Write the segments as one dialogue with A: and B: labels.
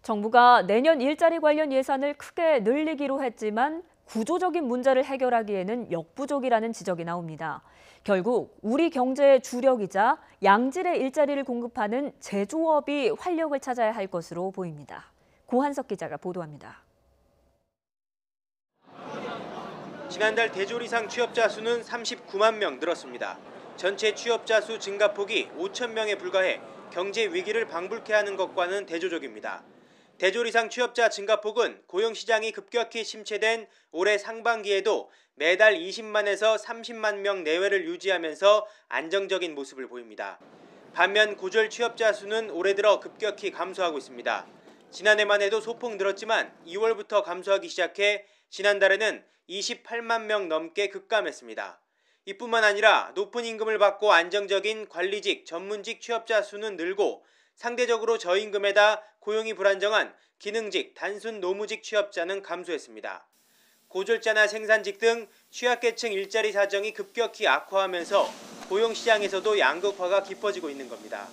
A: 정부가 내년 일자리 관련 예산을 크게 늘리기로 했지만 구조적인 문제를 해결하기에는 역부족이라는 지적이 나옵니다. 결국 우리 경제의 주력이자 양질의 일자리를 공급하는 제조업이 활력을 찾아야 할 것으로 보입니다. 고한석 기자가 보도합니다.
B: 지난달 대졸 이상 취업자 수는 39만 명 늘었습니다. 전체 취업자 수 증가폭이 5천 명에 불과해 경제 위기를 방불케 하는 것과는 대조적입니다. 대졸 이상 취업자 증가폭은 고용시장이 급격히 침체된 올해 상반기에도 매달 20만에서 30만 명 내외를 유지하면서 안정적인 모습을 보입니다. 반면 고졸 취업자 수는 올해 들어 급격히 감소하고 있습니다. 지난해만 해도 소폭 늘었지만 2월부터 감소하기 시작해 지난달에는 28만 명 넘게 급감했습니다. 이뿐만 아니라 높은 임금을 받고 안정적인 관리직, 전문직 취업자 수는 늘고 상대적으로 저임금에다 고용이 불안정한 기능직, 단순 노무직 취업자는 감소했습니다. 고졸자나 생산직 등 취약계층 일자리 사정이 급격히 악화하면서 고용시장에서도 양극화가 깊어지고 있는 겁니다.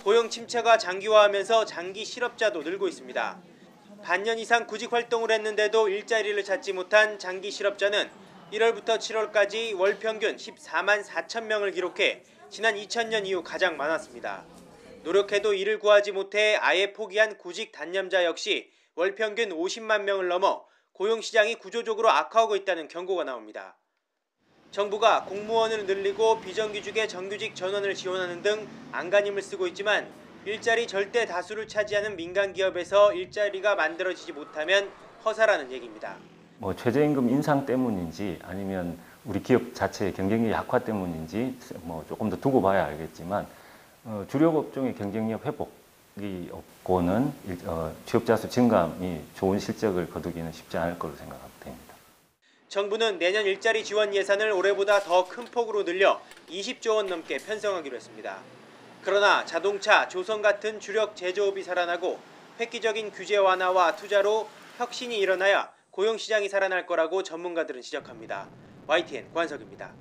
B: 고용 침체가 장기화하면서 장기 실업자도 늘고 있습니다. 반년 이상 구직 활동을 했는데도 일자리를 찾지 못한 장기 실업자는 1월부터 7월까지 월 평균 14만 4천 명을 기록해 지난 2000년 이후 가장 많았습니다. 노력해도 일을 구하지 못해 아예 포기한 구직 단념자 역시 월 평균 50만 명을 넘어 고용시장이 구조적으로 악화하고 있다는 경고가 나옵니다. 정부가 공무원을 늘리고 비정규직의 정규직 전환을 지원하는 등 안간힘을 쓰고 있지만 일자리 절대 다수를 차지하는 민간 기업에서 일자리가 만들어지지 못하면 허사라는 얘기입니다.
C: 최저임금 인상 때문인지 아니면 우리 기업 자체의 경쟁력 약화 때문인지 조금 더 두고 봐야 알겠지만 주력 업종의 경쟁력 회복이 없고는 취업자 수 증감이 좋은 실적을 거두기는 쉽지 않을 거로 생각됩니다.
B: 정부는 내년 일자리 지원 예산을 올해보다 더 큰 폭으로 늘려 20조 원 넘게 편성하기로 했습니다. 그러나 자동차, 조선 같은 주력 제조업이 살아나고 획기적인 규제 완화와 투자로 혁신이 일어나야 고용시장이 살아날 거라고 전문가들은 지적합니다. YTN 고한석입니다.